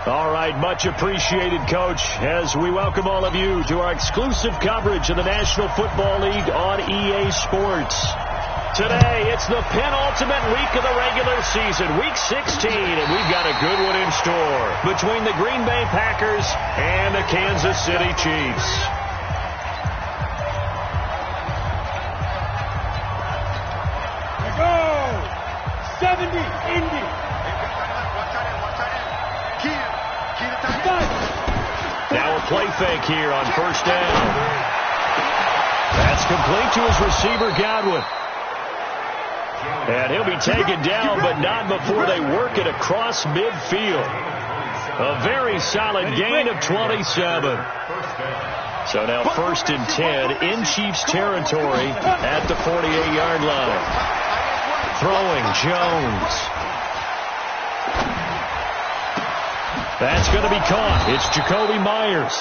All right, much appreciated, Coach, as we welcome all of you to our exclusive coverage of the National Football League on EA Sports. Today, it's the penultimate week of the regular season, Week 16, and we've got a good one in store between the Green Bay Packers and the Kansas City Chiefs. We go! 70, Indy. Now a play fake here on first down. That's complete to his receiver, Godwin. And he'll be taken down, but not before they work it across midfield. A very solid gain of 27. So now 1st and 10 in Chiefs territory at the 48-yard line. Throwing Jones. That's going to be caught. It's Jacoby Myers.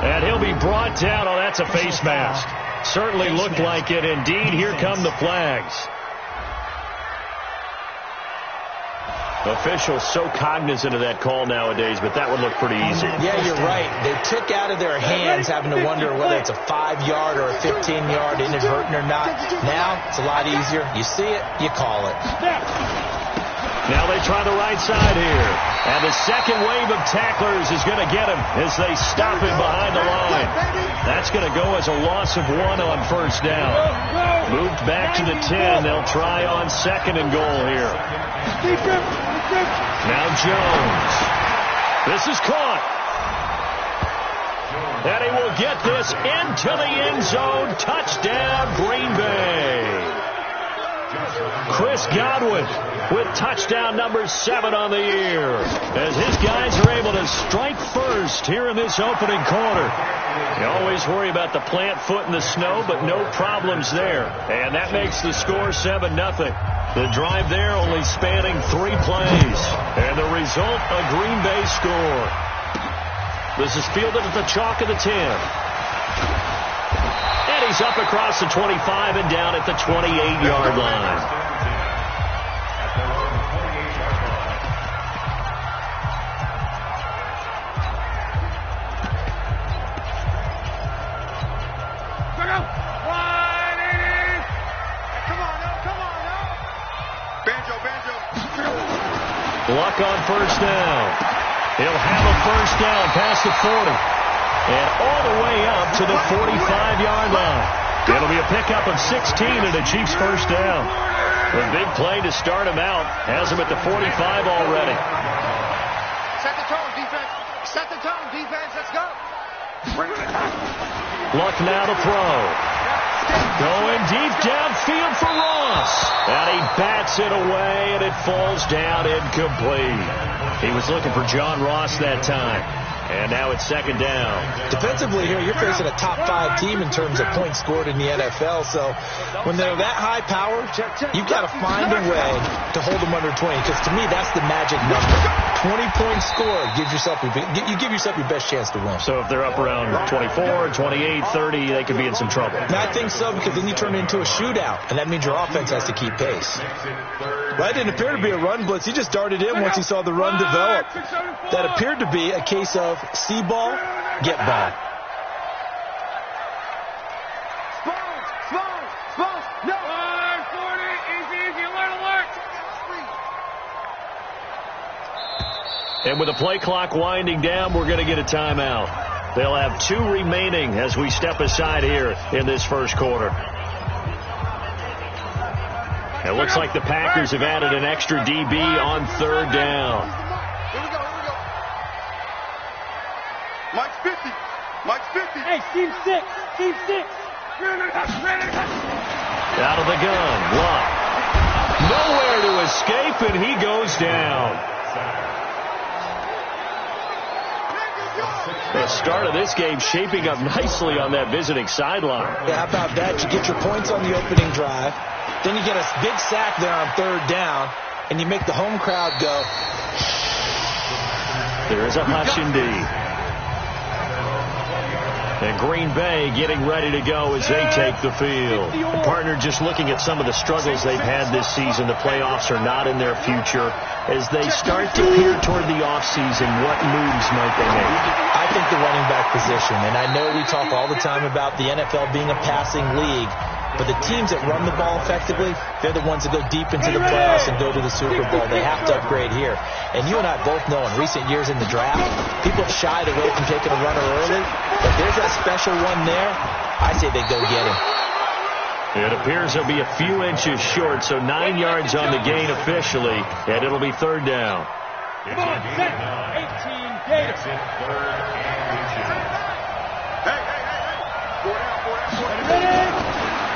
And he'll be brought down. Oh, that's a face mask. Certainly looked like it. Indeed, here come the flags. Officials so cognizant of that call nowadays, but that would look pretty easy. Yeah, you're right. They took out of their hands having to wonder whether it's a 5-yard or a 15-yard inadvertent or not. Now, it's a lot easier. You see it, you call it. Now they try the right side here. And the second wave of tacklers is going to get him as they stop him behind the line. That's going to go as a loss of 1 on first down. Moved back to the 10. They'll try on 2nd and goal here. Now Jones. This is caught. And he will get this into the end zone. Touchdown, Green Bay. Chris Godwin with touchdown number 7 on the year, as his guys are able to strike first here in this opening quarter. You always worry about the plant foot in the snow, but no problems there. And that makes the score 7-0. The drive there only spanning 3 plays. And the result, a Green Bay score. This is fielded at the chalk of the 10. And he's up across the 25 and down at the 28-yard line. Luck on first down. He'll have a first down past the 40. And all the way up to the 45-yard line. It'll be a pickup of 16 and a Chiefs first down. A big play to start him out. Has him at the 45 already. Set the tone, defense. Set the tone, defense. Let's go. Luck now to throw. Going deep downfield for Ross. And he bats it away, and it falls down incomplete. He was looking for John Ross that time. And now it's 2nd down. Defensively here, you're facing a top 5 team in terms of points scored in the NFL. So when they're that high powered, you've got to find a way to hold them under 20. Because to me, that's the magic number. 20 points scored gives yourself you give yourself your best chance to win. So if they're up around 24, 28, 30, they could be in some trouble. And I think so, because then you turn it into a shootout, and that means your offense has to keep pace. Well, that didn't appear to be a run blitz. He just darted in once he saw the run develop. That appeared to be a case of see ball, get ball. No. 40, easy, alert. And with the play clock winding down, we're going to get a timeout. They'll have 2 remaining as we step aside here in this first quarter. It looks like the Packers have added an extra DB on 3rd down. Here we go. Mike's 50. Hey, team 6. Out of the gun. Luck. Nowhere to escape, and he goes down. The start of this game shaping up nicely on that visiting sideline. Yeah, how about that? You get your points on the opening drive. Then you get a big sack there on 3rd down, and you make the home crowd go. There is a hush indeed. And And Green Bay getting ready to go as they take the field. And partner, just looking at some of the struggles they've had this season, the playoffs are not in their future. As they start to peer toward the offseason, what moves might they make? I think the running back position, and I know we talk all the time about the NFL being a passing league, but the teams that run the ball effectively, they're the ones that go deep into the playoffs and go to the Super Bowl. They have to upgrade here. And you and I both know in recent years in the draft, people have shied away from taking a runner early. But there's that special one there. I say they go get him. It appears he'll be a few inches short, so 9 yards on the gain officially, and it'll be third down. Come on, set. 18 Gators.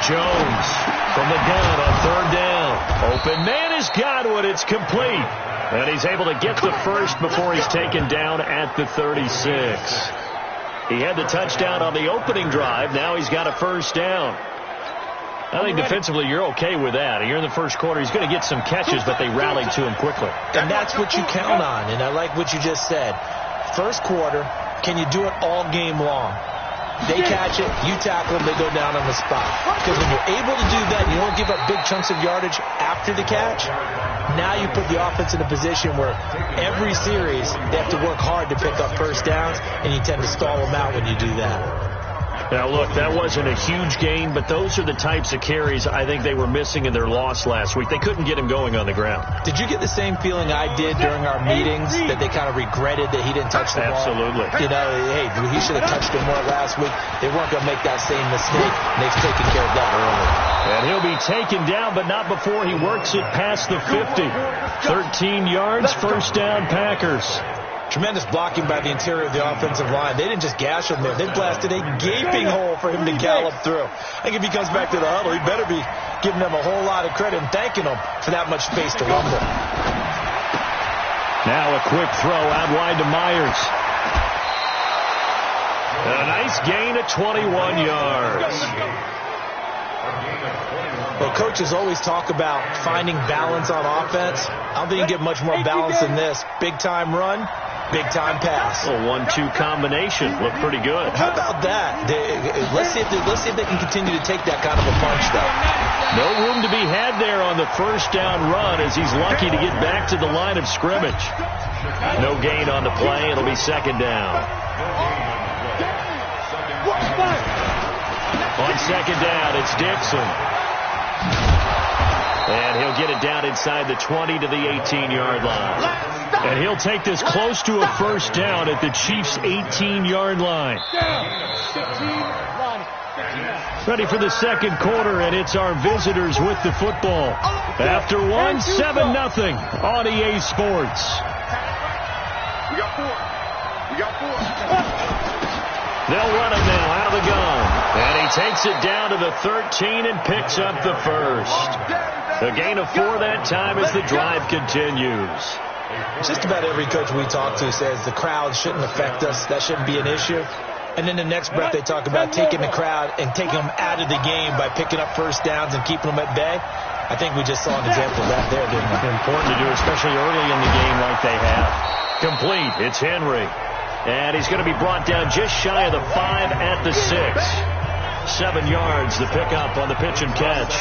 Jones from the gun on third down. Open man is Godwin. It's complete. And he's able to get the first before he's taken down at the 36. He had the touchdown on the opening drive. Now he's got a first down. I think defensively you're okay with that. You're in the first quarter. He's going to get some catches, but they rallied to him quickly. And that's what you count on. And I like what you just said. First quarter, can you do it all game long? They catch it, you tackle them, they go down on the spot. Because when you're able to do that, you don't give up big chunks of yardage after the catch. Now you put the offense in a position where every series they have to work hard to pick up first downs, and you tend to stall them out when you do that. Now, look, that wasn't a huge gain, but those are the types of carries I think they were missing in their loss last week. They couldn't get him going on the ground. Did you get the same feeling I did during our meetings, that they kind of regretted that he didn't touch the ball? Absolutely. You know, hey, he should have touched him more last week. They weren't going to make that same mistake, and they've taken care of that early. And he'll be taken down, but not before he works it past the 50. 13 yards, first down, Packers. Tremendous blocking by the interior of the offensive line. They didn't just gash him there. They blasted a gaping hole for him to gallop through. I think if he comes back to the huddle, he better be giving them a whole lot of credit and thanking them for that much space to rumble. Now a quick throw out wide to Myers. A nice gain of 21 yards. Well, coaches always talk about finding balance on offense. I don't think you get much more balance than this. Big-time run, big-time pass. A 1-2 combination. Looked pretty good. How about that? Let's see if they can continue to take that kind of a punch, though. No room to be had there on the first down run as he's lucky to get back to the line of scrimmage. No gain on the play. It'll be second down. On second down, it's Dixon. And he'll get it down inside the 20 to the 18-yard line. And he'll take this close to a first down at the Chiefs' 18-yard line. Ready for the second quarter, and it's our visitors with the football. After one, 7-0 on EA Sports. We got four. They'll run it now out of the gun. And he takes it down to the 13 and picks up the first. A gain of 4 that time as the drive continues. Just about every coach we talk to says the crowd shouldn't affect us. That shouldn't be an issue. And then the next breath they talk about taking the crowd and taking them out of the game by picking up first downs and keeping them at bay. I think we just saw an example of that there, didn't we? Important to do, especially early in the game like they have. Complete. It's Henry. And he's going to be brought down just shy of the 5 at the 6. 7 yards the pickup on the pitch and catch.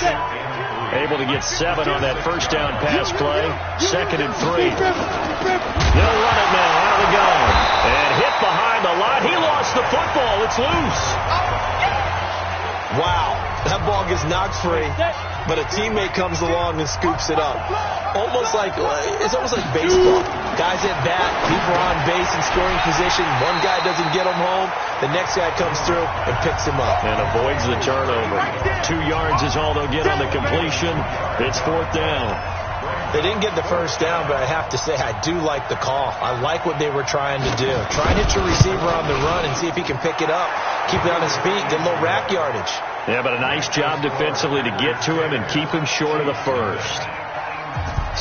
Able to get 7 on that first down pass play. 2nd and 3. They'll run it now out of the gun. And hit behind the line. He lost the football. It's loose. Wow. That ball gets knocked free, but a teammate comes along and scoops it up. It's almost like baseball. Guys at bat, people are on base in scoring position. One guy doesn't get him home. The next guy comes through and picks him up. And avoids the turnover. 2 yards is all they'll get on the completion. It's 4th down. They didn't get the first down, but I have to say I do like the call. I like what they were trying to do. Try and hit your receiver on the run and see if he can pick it up. Keep it on his feet. Get a little rack yardage. Yeah, but a nice job defensively to get to him and keep him short of the first.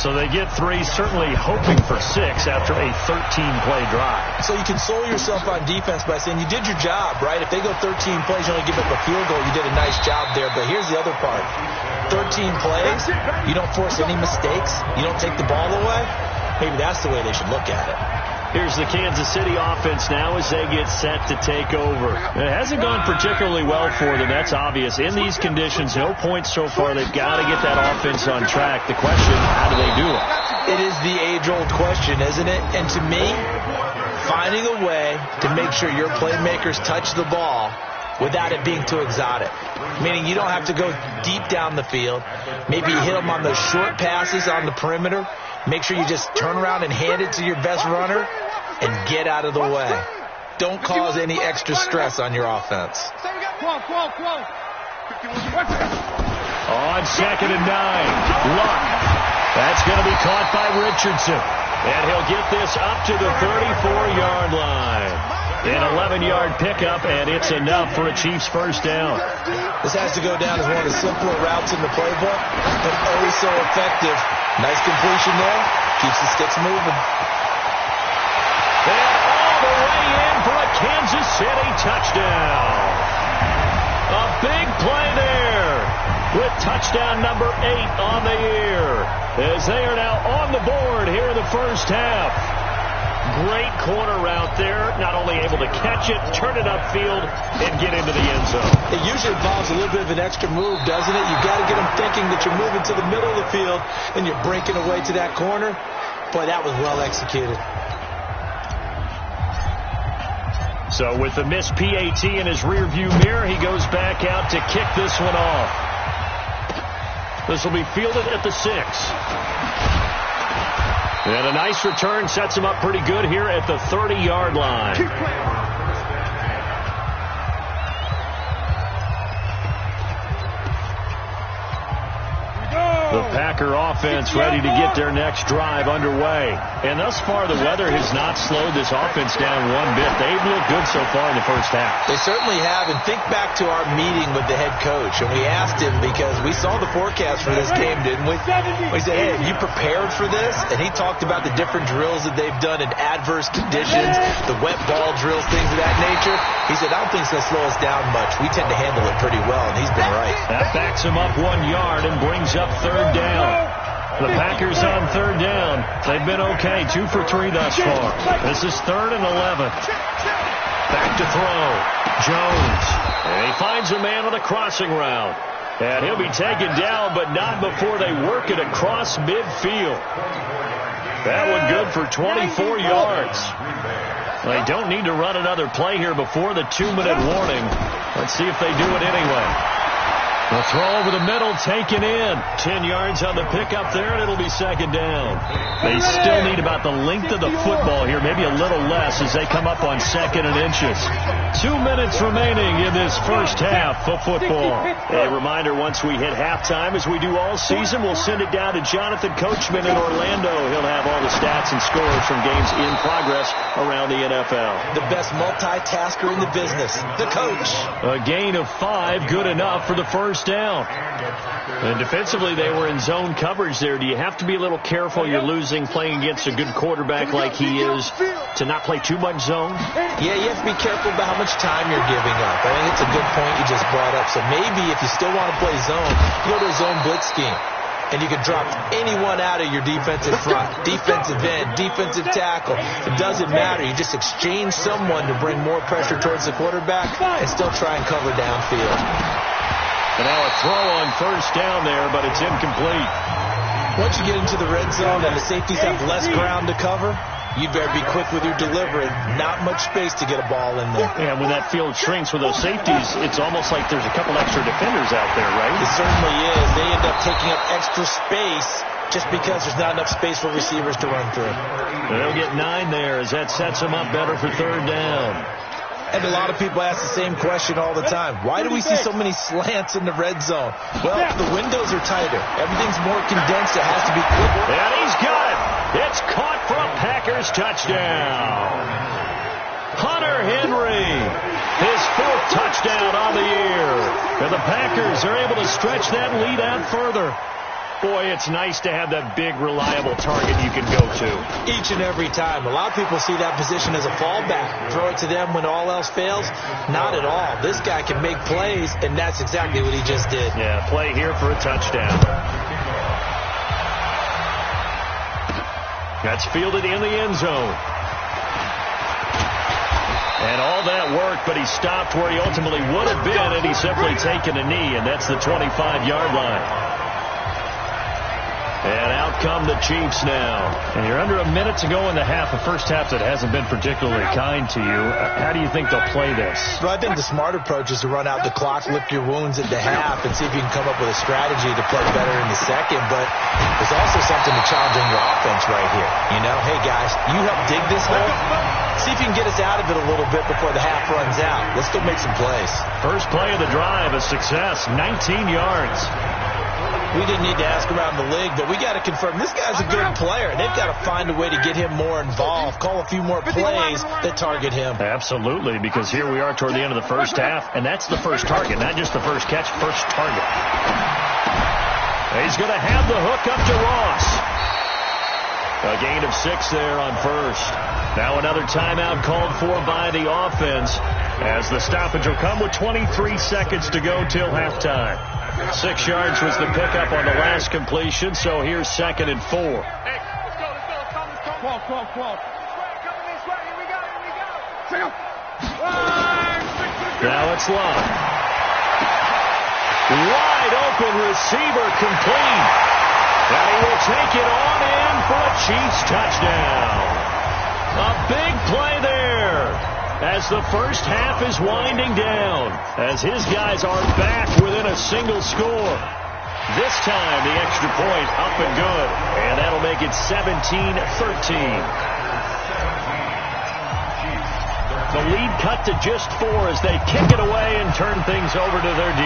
So they get 3, certainly hoping for 6 after a 13-play drive. So you console yourself on defense by saying you did your job, right? If they go 13 plays, you only give up a field goal, you did a nice job there. But here's the other part. 13 plays, you don't force any mistakes, you don't take the ball away. Maybe that's the way they should look at it. Here's the Kansas City offense now as they get set to take over. It hasn't gone particularly well for them. That's obvious. In these conditions, no points so far. They've got to get that offense on track. The question, how do they do it? It is the age-old question, isn't it? And to me, finding a way to make sure your playmakers touch the ball without it being too exotic. Meaning you don't have to go deep down the field. Maybe you hit them on those short passes on the perimeter. Make sure you just turn around and hand it to your best runner and get out of the way. Don't cause any extra stress on your offense. On 2nd and 9, Luck. That's going to be caught by Richardson. And he'll get this up to the 34-yard line. An 11-yard pickup, and it's enough for a Chiefs first down. This has to go down as one of the simpler routes in the playbook, but always so effective. Nice completion there. Keeps the sticks moving. And all the way in for a Kansas City touchdown. A big play there with touchdown number 8 on the year as they are now on the board here in the first half. Great corner route there. Not only able to catch it, turn it upfield, and get into the end zone. It usually involves a little bit of an extra move, doesn't it? You've got to get them thinking that you're moving to the middle of the field and you're breaking away to that corner. Boy, that was well executed. So with the missed PAT in his rearview mirror, he goes back out to kick this one off. This will be fielded at the 6. And a nice return sets him up pretty good here at the 30-yard line. The Packer offense ready to get their next drive underway. And thus far, the weather has not slowed this offense down one bit. They've looked good so far in the first half. They certainly have. And think back to our meeting with the head coach. And we asked him, because we saw the forecast for this game, didn't we? We said, hey, have you prepared for this? And he talked about the different drills that they've done in adverse conditions, the wet ball drills, things of that nature. He said, I don't think it's going to slow us down much. We tend to handle it pretty well, and he's been right. That backs him up 1 yard and brings up third down. The Packers on third down. They've been okay, 2 for 3 thus far. This is 3rd and 11. Back to throw. Jones. And he finds a man on a crossing route. And he'll be taken down, but not before they work it across midfield. That one good for 24 yards. They don't need to run another play here before the 2-minute warning. Let's see if they do it anyway. The throw over the middle, taken in. 10 yards on the pickup there, and it'll be 2nd down. They still need about the length of the football here, maybe a little less as they come up on 2nd and inches. 2 minutes remaining in this first half of football. A reminder, once we hit halftime, as we do all season, we'll send it down to Jonathan Coachman in Orlando. He'll have all the stats and scores from games in progress around the NFL. The best multitasker in the business, the coach. A gain of 5, good enough for the first down. And defensively, they were in zone coverage there. Do you have to be a little careful? You're losing, playing against a good quarterback like he is, to not play too much zone? Yeah, you have to be careful about how much time you're giving up. I think it's a good point you just brought up. So maybe if you still want to play zone, go to a zone blitz scheme. And you can drop anyone out of your defensive front, defensive end, defensive tackle. It doesn't matter. You just exchange someone to bring more pressure towards the quarterback and still try and cover downfield. And now a throw on first down there, but it's incomplete. Once you get into the red zone and the safeties have less ground to cover, you better be quick with your delivery. Not much space to get a ball in there. And when that field shrinks with those safeties, it's almost like there's a couple extra defenders out there, right? It certainly is. They end up taking up extra space just because there's not enough space for receivers to run through. They'll get 9 there as that sets them up better for third down. And a lot of people ask the same question all the time. Why do we see so many slants in the red zone? Well, the windows are tighter. Everything's more condensed. It has to be quick. And he's got it. It's caught for a Packers touchdown. Hunter Henry, his 4th touchdown on the year. And the Packers are able to stretch that lead out further. Boy, it's nice to have that big, reliable target you can go to. Each and every time. A lot of people see that position as a fallback. Throw it to them when all else fails. Not at all. This guy can make plays, and that's exactly what he just did. Yeah, play here for a touchdown. That's fielded in the end zone. And all that work, but he stopped where he ultimately would have been, and he's simply taken a knee, and that's the 25-yard line. And out come the Chiefs now. And you're under a minute to go in the half, a first half that hasn't been particularly kind to you. How do you think they'll play this? Well, I think the smart approach is to run out the clock, lick your wounds at the half, and see if you can come up with a strategy to play better in the second. But there's also something to challenging your offense right here. You know, hey, guys, you help dig this hole. See if you can get us out of it a little bit before the half runs out. Let's go make some plays. First play of the drive, a success, 19 yards. We didn't need to ask around the league, but we got to confirm this guy's a good player. They've got to find a way to get him more involved, call a few more plays that target him. Absolutely, because here we are toward the end of the first half, and that's the first target, not just the first catch, first target. He's going to have the hook up to Ross. A gain of 6 there on first. Now another timeout called for by the offense, as the stoppage will come with 23 seconds to go till halftime. 6 yards was the pickup on the last completion, so here's 2nd and 4. Hey, let's go. Come on. Here we go. Now it's Love. Wide open receiver complete. And he will take it on in for a Chiefs touchdown. A big play there, as the first half is winding down, as his guys are back within a single score. This time, the extra point up and good, and that'll make it 17-13. The lead cut to just 4 as they kick it away and turn things over to their D.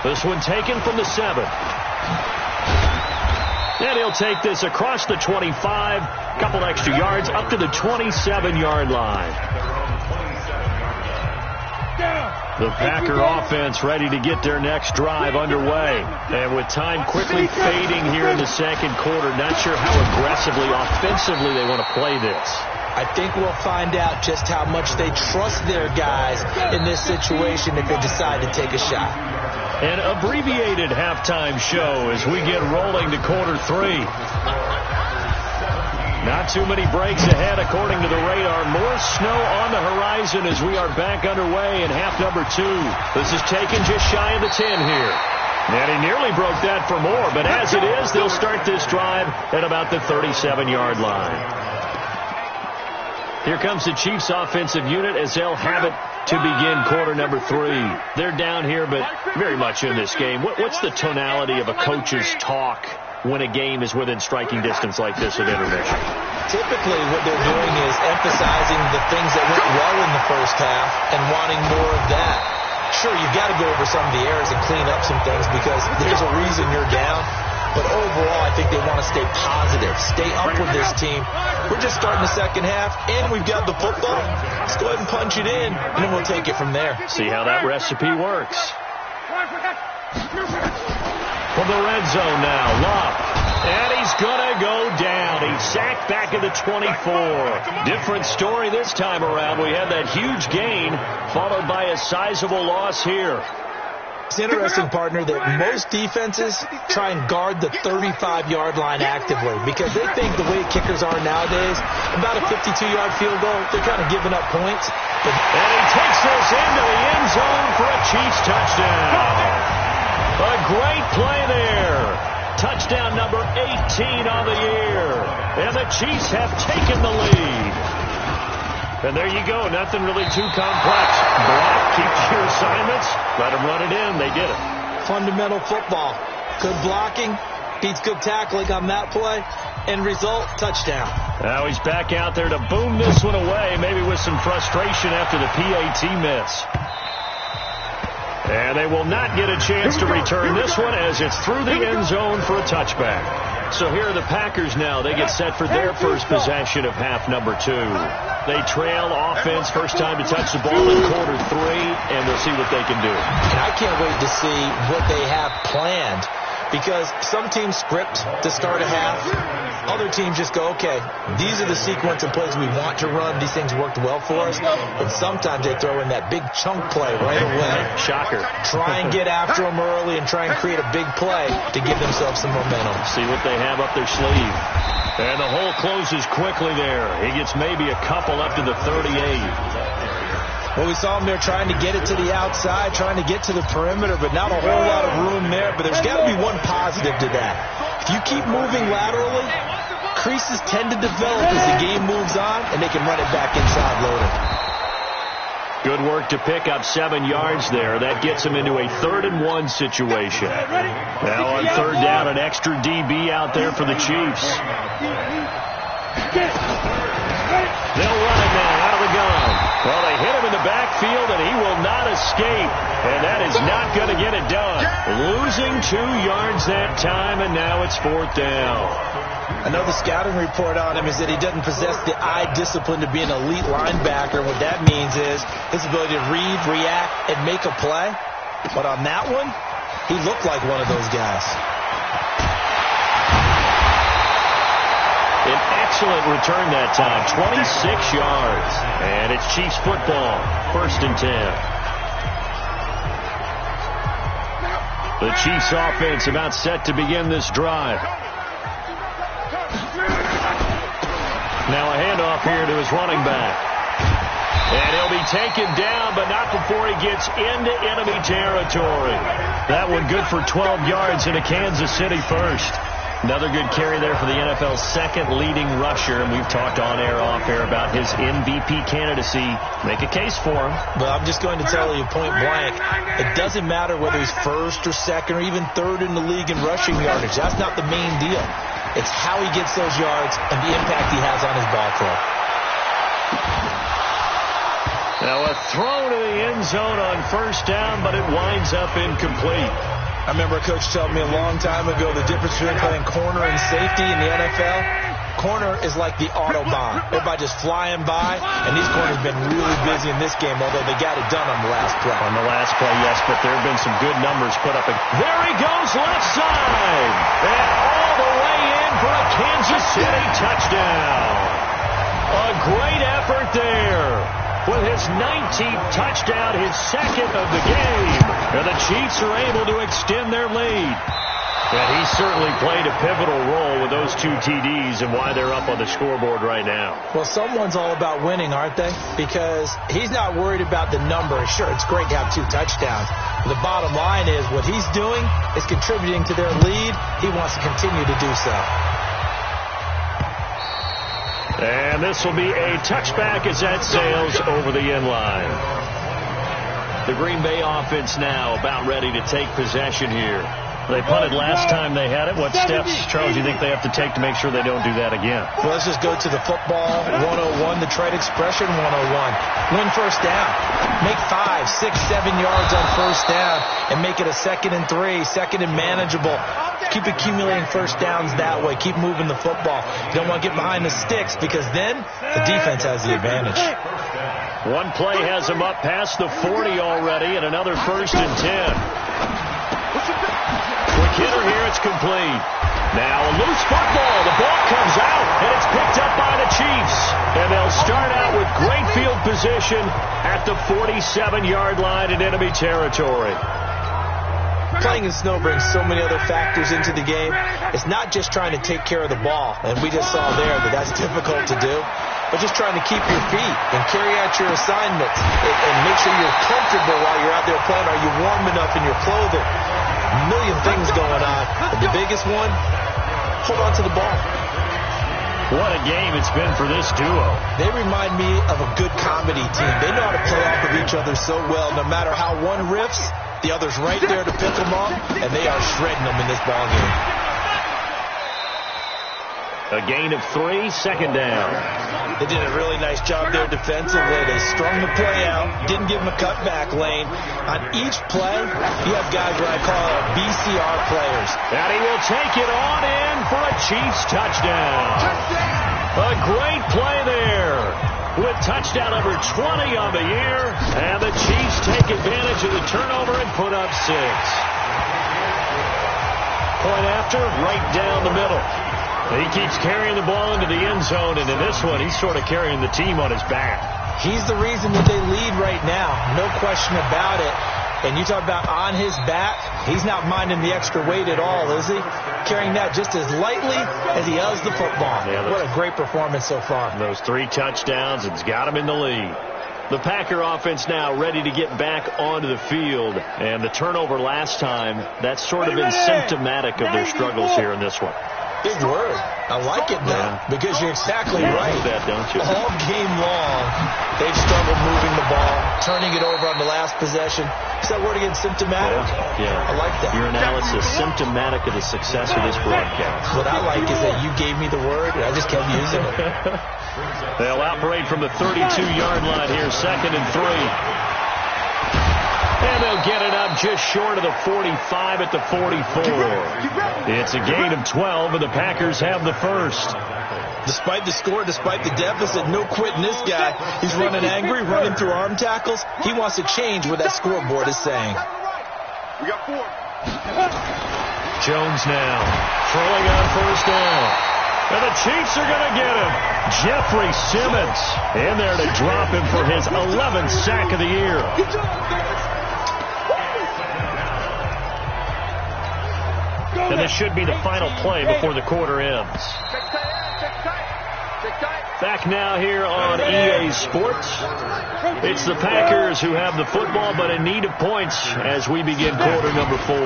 This one taken from the 7. And he'll take this across the 25, couple extra yards, up to the 27-yard line. The Packer offense ready to get their next drive underway. And with time quickly fading here in the second quarter, not sure how aggressively, offensively they want to play this. I think we'll find out just how much they trust their guys in this situation if they decide to take a shot. An abbreviated halftime show as we get rolling to quarter 3. Not too many breaks ahead according to the radar. More snow on the horizon as we are back underway in half number 2. This is taken just shy of the 10 here. And he nearly broke that for more, but as it is, they'll start this drive at about the 37-yard line. Here comes the Chiefs offensive unit as they'll have it to begin quarter number 3. They're down here, but very much in this game. What's the tonality of a coach's talk when a game is within striking distance like this at intermission? Typically, what they're doing is emphasizing the things that went well in the first half and wanting more of that. Sure, you've got to go over some of the errors and clean up some things because there's a reason you're down. But overall, I think they want to stay positive, stay up with this team. We're just starting the second half, and we've got the football. Let's go ahead and punch it in, and then we'll take it from there. See how that recipe works. From the red zone now, Love. And he's going to go down. He's sacked back at the 24. Different story this time around. We had that huge gain, followed by a sizable loss here. It's interesting, partner, that most defenses try and guard the 35-yard line actively because they think the way kickers are nowadays, about a 52-yard field goal, they're kind of giving up points. And he takes this into the end zone for a Chiefs touchdown. A great play there. Touchdown number 18 on the year. And the Chiefs have taken the lead. And there you go. Nothing really too complex. Block, keep your assignments. Let them run it in. They did it. Fundamental football. Good blocking. Beats good tackling on that play. End result, touchdown. Now he's back out there to boom this one away, maybe with some frustration after the PAT miss. And they will not get a chance to return this one as it's through the end zone for a touchback. So here are the Packers now. They get set for their first possession of half number 2. They trail offense, first time to touch the ball in quarter 3, and we'll see what they can do. And I can't wait to see what they have planned because some teams script to start a half. Other teams just go, okay, these are the sequence of plays we want to run. These things worked well for us. And sometimes they throw in that big chunk play right away. Shocker. Try and get after them early and try and create a big play to give themselves some momentum. See what they have up their sleeve. And the hole closes quickly there. He gets maybe a couple up to the 38. Well, we saw him there trying to get it to the outside, trying to get to the perimeter, but not a whole lot of room there. But there's got to be one positive to that. If you keep moving laterally, creases tend to develop as the game moves on, and they can run it back inside loaded. Good work to pick up 7 yards there. That gets him into a 3rd-and-1 situation. Now on 3rd down, an extra DB out there for the Chiefs. They'll run it now out of the gun. Well, they hit him in the backfield, and he will not escape. And that is not going to get it done. Losing 2 yards that time, and now it's 4th down. I know the scouting report on him is that he doesn't possess the eye discipline to be an elite linebacker. What that means is his ability to read, react, and make a play. But on that one, he looked like one of those guys. An excellent return that time, 26 yards. And it's Chiefs football, 1st and 10. The Chiefs offense about set to begin this drive. Now a handoff here to his running back. And he'll be taken down, but not before he gets into enemy territory. That one good for 12 yards into Kansas City first. Another good carry there for the NFL's 2nd leading rusher, and we've talked on air, off air about his MVP candidacy. Make a case for him. Well, I'm just going to tell you point blank, it doesn't matter whether he's 1st or 2nd or even 3rd in the league in rushing yardage. That's not the main deal. It's how he gets those yards and the impact he has on his ball club. Now a throw to the end zone on 1st down, but it winds up incomplete. I remember a coach telling me a long time ago the difference between playing corner and safety in the NFL. Corner is like the Autobahn. Everybody just flying by, and these corners have been really busy in this game, although they got it done on the last play. On the last play, yes, but there have been some good numbers put up. There he goes, left side. And all the way in for a Kansas City touchdown. A great effort there. With his 19th touchdown, his 2nd of the game. And the Chiefs are able to extend their lead. And he certainly played a pivotal role with those 2 TDs and why they're up on the scoreboard right now. Well, someone's all about winning, aren't they? Because he's not worried about the number. Sure, it's great to have 2 touchdowns. But the bottom line is what he's doing is contributing to their lead. He wants to continue to do so. And this will be a touchback as that sails over the end line. The Green Bay offense now about ready to take possession here. They punted last time they had it. What steps, Charles, do you think they have to take to make sure they don't do that again? Well, let's just go to the football 101, the trade expression 101. Win 1st down. Make 5, 6, 7 yards on 1st down and make it a 2nd and 3, 2nd and manageable. Keep accumulating 1st downs that way. Keep moving the football. You don't want to get behind the sticks because then the defense has the advantage. One play has him up past the 40 already and another 1st and 10. Quick hitter here, it's complete. Now a loose football. The ball comes out, and it's picked up by the Chiefs. And they'll start out with great field position at the 47-yard line in enemy territory. Playing in snow brings so many other factors into the game. It's not just trying to take care of the ball, and we just saw there that that's difficult to do, but just trying to keep your feet and carry out your assignments and make sure you're comfortable while you're out there playing. Are you warm enough in your clothing? A million things going on, but the biggest one, hold on to the ball. What a game it's been for this duo. They remind me of a good comedy team. They know how to play off of each other so well. No matter how one riffs, the other's right there to pick them up, and they are shredding them in this ball game. A gain of 3, 2nd down. They did a really nice job there defensively. They strung the play out, didn't give them a cutback lane. On each play, you have guys what I call BCR players. And he will take it on in for a Chiefs touchdown. A great play there with touchdown number 20 on the year. And the Chiefs take advantage of the turnover and put up 6. Point after, right down the middle. He keeps carrying the ball into the end zone, and in this one, he's sort of carrying the team on his back. He's the reason that they lead right now, no question about it. And you talk about on his back, he's not minding the extra weight at all, is he? Carrying that just as lightly as he does the football. Yeah, what a great performance so far. Those 3 touchdowns, it's got him in the lead. The Packer offense now ready to get back onto the field. And the turnover last time, that's sort of been symptomatic of their struggles here in this one. Big word. I like it, though, because you're exactly right. You like that, don't you? All game long, they've struggled moving the ball, turning it over on the last possession. Is that word again, symptomatic? Yeah. I like that. Your analysis, symptomatic of the success of this broadcast. What I like is that you gave me the word, and I just kept using it. They'll operate from the 32-yard line here, 2nd and 3. And they'll get it up just short of the 45 at the 44. It's a gain of 12, and the Packers have the first. Despite the score, despite the deficit, no quitting this guy. He's running angry, running through arm tackles. He wants to change what that scoreboard is saying. We got 4. Jones now throwing on first down. And the Chiefs are going to get him. Jeffrey Simmons in there to drop him for his 11th sack of the year. And this should be the final play before the quarter ends. Back now here on EA Sports. It's the Packers who have the football, but in need of points as we begin quarter number 4.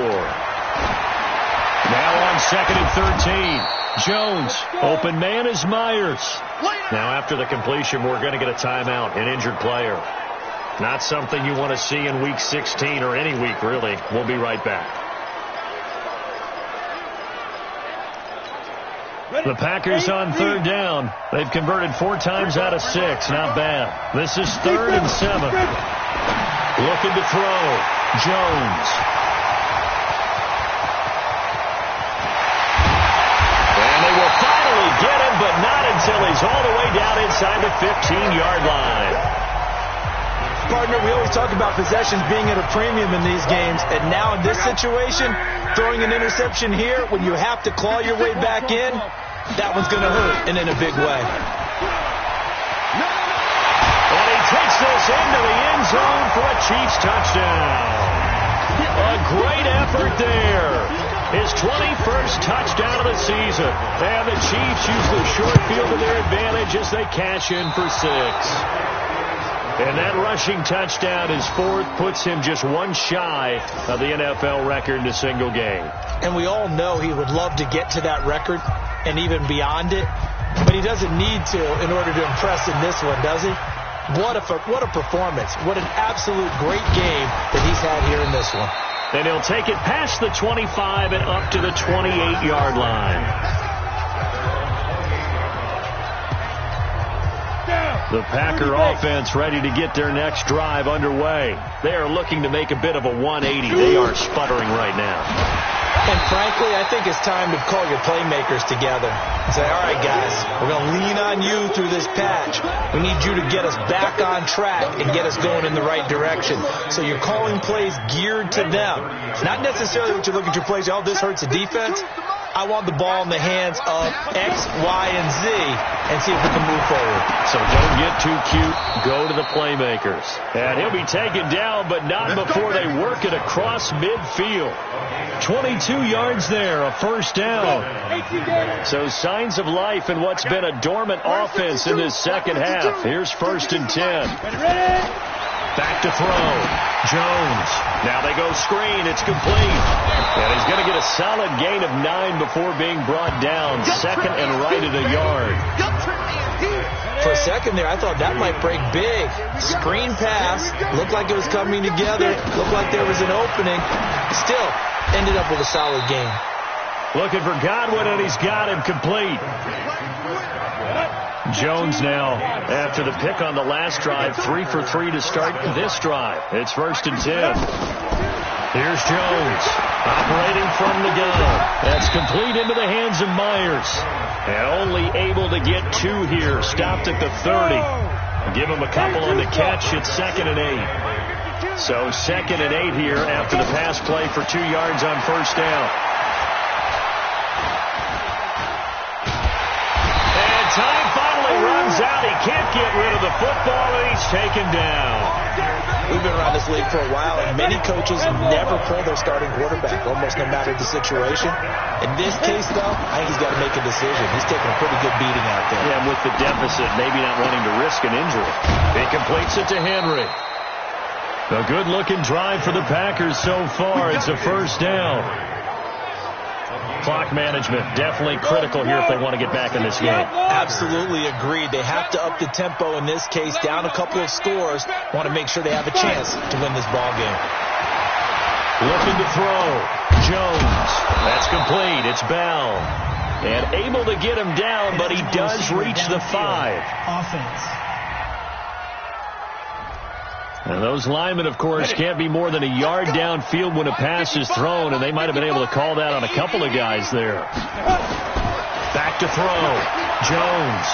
Now on 2nd and 13. Jones, open man is Myers. Now after the completion, we're going to get a timeout, an injured player. Not something you want to see in week 16 or any week, really. We'll be right back. The Packers on 3rd down. They've converted 4 times out of 6. Not bad. This is 3rd and 7. Looking to throw. Jones. And they will finally get him, but not until he's all the way down inside the 15-yard line. Partner, we always talk about possessions being at a premium in these games, and now in this situation, throwing an interception here when you have to claw your way back in, that one's going to hurt, and in a big way. And he takes this into the end zone for a Chiefs touchdown. A great effort there. His 21st touchdown of the season. And the Chiefs use the short field to their advantage as they cash in for 6. And that rushing touchdown, his 4th, puts him just 1 shy of the NFL record in a single game. And we all know he would love to get to that record and even beyond it, but he doesn't need to in order to impress in this one, does he? What a performance. What an absolute great game that he's had here in this one. And he'll take it past the 25 and up to the 28-yard line. The Packer offense ready to get their next drive underway. They are looking to make a bit of a 180. They are sputtering right now. And frankly, I think it's time to call your playmakers together. Say, all right, guys, we're going to lean on you through this patch. We need you to get us back on track and get us going in the right direction. So you're calling plays geared to them. Not necessarily what you look at your plays, oh, this hurts the defense. I want the ball in the hands of X, Y, and Z and see if we can move forward. So don't get too cute. Go to the playmakers. And he'll be taken down, but not before they work it across midfield. 22 yards there, a first down. So signs of life in what's been a dormant offense in this second half. Here's 1st and 10. Back to throw. Jones. Now they go screen. It's complete. And he's going to get a solid gain of 9 before being brought down. 2nd and right at a yard. For a second there, I thought that might break big. Screen pass. Looked like it was coming together. Looked like there was an opening. Still ended up with a solid game. Looking for Godwin, and he's got him complete. Jones now, after the pick on the last drive, 3 for 3 to start this drive. It's 1st and 10. Here's Jones, operating from the gun. That's complete into the hands of Myers. And only able to get 2 here, stopped at the 30. Give him a couple on the catch. It's 2nd and 8. So 2nd and 8 here after the pass play for 2 yards on first down. And time finally runs out. He can't get rid of the football, and he's taken down. We've been around this league for a while, and many coaches never pull their starting quarterback, almost no matter the situation. In this case, though, I think he's got to make a decision. He's taking a pretty good beating out there. Yeah, and with the deficit, maybe not wanting to risk an injury. He completes it to Henry. A good-looking drive for the Packers so far. It's a first down. Clock management definitely critical here if they want to get back in this game. Absolutely agreed. They have to up the tempo in this case, down a couple of scores. Want to make sure they have a chance to win this ball game. Looking to throw. Jones. That's complete. It's Bell. And able to get him down, but he does reach the 5. Offense. And those linemen, of course, can't be more than a yard downfield when a pass is thrown, and they might have been able to call that on a couple of guys there. Back to throw. Jones.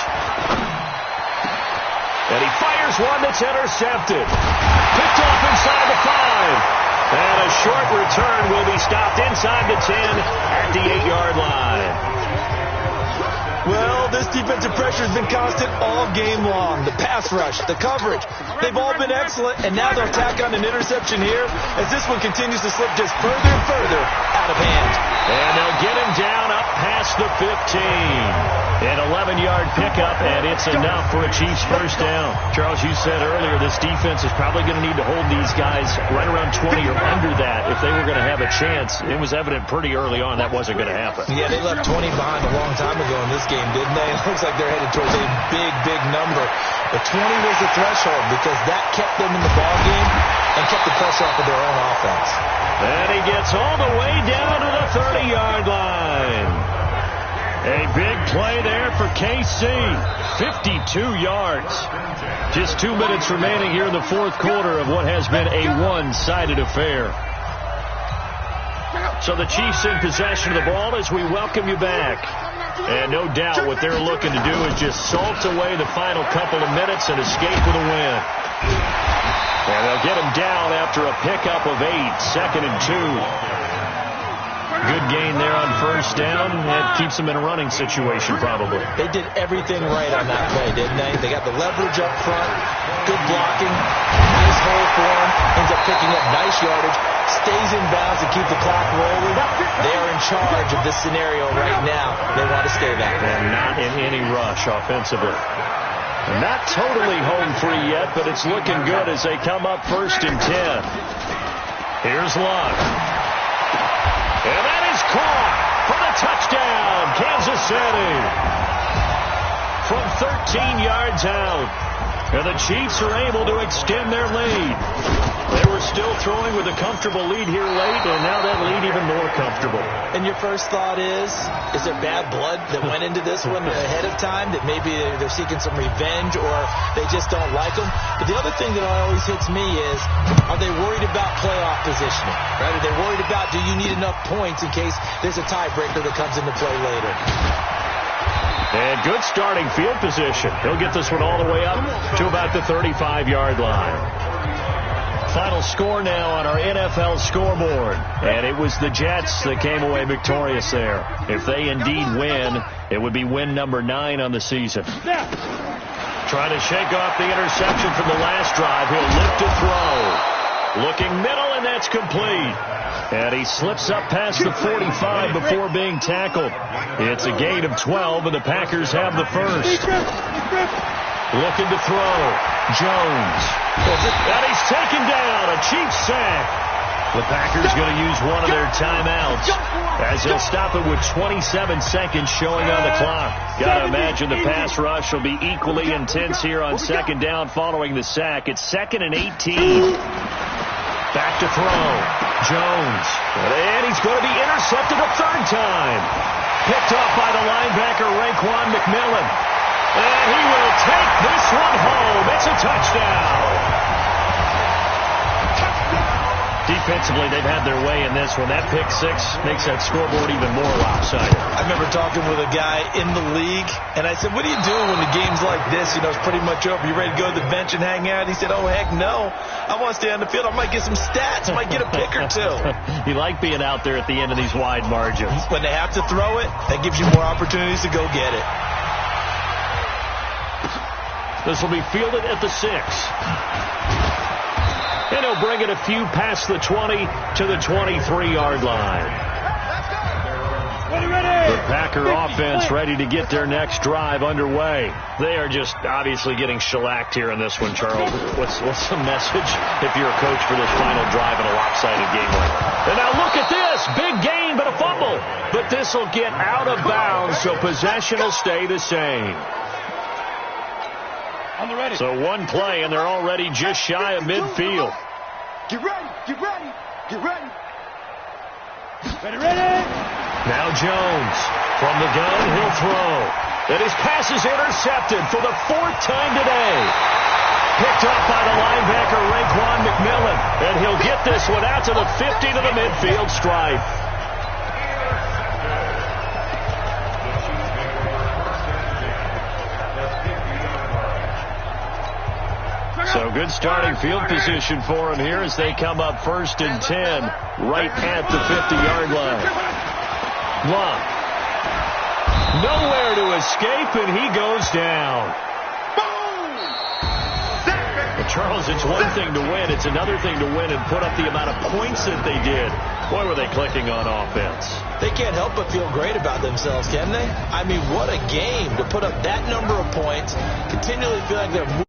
And he fires one that's intercepted. Picked off inside the 5. And a short return will be stopped inside the 10 at the 8-yard line. Well, this defensive pressure has been constant all game long. The pass rush, the coverage, they've all been excellent, and now they'll tack on an interception here as this one continues to slip just further and further out of hand. And they'll get him down up past the 15. An 11-yard pickup, and it's enough for a Chiefs first down. Charles, you said earlier this defense is probably going to need to hold these guys right around 20 or under that if they were going to have a chance. It was evident pretty early on that wasn't going to happen. Yeah, they left 20 behind a long time ago in this game, didn't they? It looks like they're headed towards a big, big number. But 20 was the threshold because that kept them in the ball game and kept the pressure off of their own offense. And he gets all the way down to the 30-yard line. A big play there for KC. 52 yards. Just 2 minutes remaining here in the fourth quarter of what has been a one-sided affair. So the Chiefs in possession of the ball as we welcome you back. And no doubt what they're looking to do is just salt away the final couple of minutes and escape with a win. And they'll get him down after a pickup of 8, 2nd and 2. Good gain there on first down. That keeps them in a running situation probably. They did everything right on that play, didn't they? They got the leverage up front, good blocking, nice hole for him, ends up picking up nice yardage, stays in bounds and keep the clock rolling. They are in charge of this scenario right now. They want to stay that way. And not in any rush offensively. Not totally home free yet, but it's looking good as they come up 1st and 10. Here's Luck. And that is caught for the touchdown, Kansas City. From 13 yards out. And the Chiefs are able to extend their lead. They were still throwing with a comfortable lead here late, and now that lead even more comfortable. And your first thought is there bad blood that went into this one ahead of time, that maybe they're seeking some revenge or they just don't like them? But the other thing that always hits me is, are they worried about playoff positioning? Right? Are they worried about, do you need enough points in case there's a tiebreaker that comes into play later? And good starting field position. He'll get this one all the way up to about the 35-yard line. Final score now on our NFL scoreboard. And it was the Jets that came away victorious there. If they indeed win, it would be win number 9 on the season. Trying to shake off the interception from the last drive. He'll lift to throw. Looking middle, and that's complete. And he slips up past the 45 before being tackled. It's a gain of 12, and the Packers have the first. Looking to throw. Jones. And he's taken down. A Chiefs sack. The Packers going to use one of their timeouts as they'll stop it with 27 seconds showing on the clock. Got to imagine the pass rush will be equally intense here on second down following the sack. It's 2nd and 18. Back to throw. Jones. And he's going to be intercepted a 3rd time. Picked off by the linebacker, Raekwon McMillan. And he will take this one home. It's a touchdown. Defensively, they've had their way in this one. That pick 6 makes that scoreboard even more lopsided. I remember talking with a guy in the league, and I said, what are you doing when the game's like this? You know, it's pretty much over. You ready to go to the bench and hang out? He said, oh, heck no. I want to stay on the field. I might get some stats. I might get a pick or 2. You like being out there at the end of these wide margins. When they have to throw it, that gives you more opportunities to go get it. This will be fielded at the 6. And he'll bring it a few past the 20 to the 23-yard line. The Packer offense ready to get their next drive underway. They are just obviously getting shellacked here in this one, Charles. What's the message if you're a coach for this final drive in a lopsided game like that? And now look at this. Big gain, but a fumble. But this will get out of bounds, so possession will stay the same. So one play, and they're already just shy of midfield. Get ready, get ready, get ready. Ready. Now Jones from the gun, he'll throw. And his pass is intercepted for the 4th time today. Picked up by the linebacker Raekwon McMillan. And he'll get this one out to the 50 to the midfield stripe. So good starting field position for him here as they come up 1st and 10 right at the 50-yard line. Blunt. Nowhere to escape, and he goes down. Well, Charles, it's one thing to win. It's another thing to win and put up the amount of points that they did. Boy, were they clicking on offense. They can't help but feel great about themselves, can they? I mean, what a game to put up that number of points, continually feel like they're moving.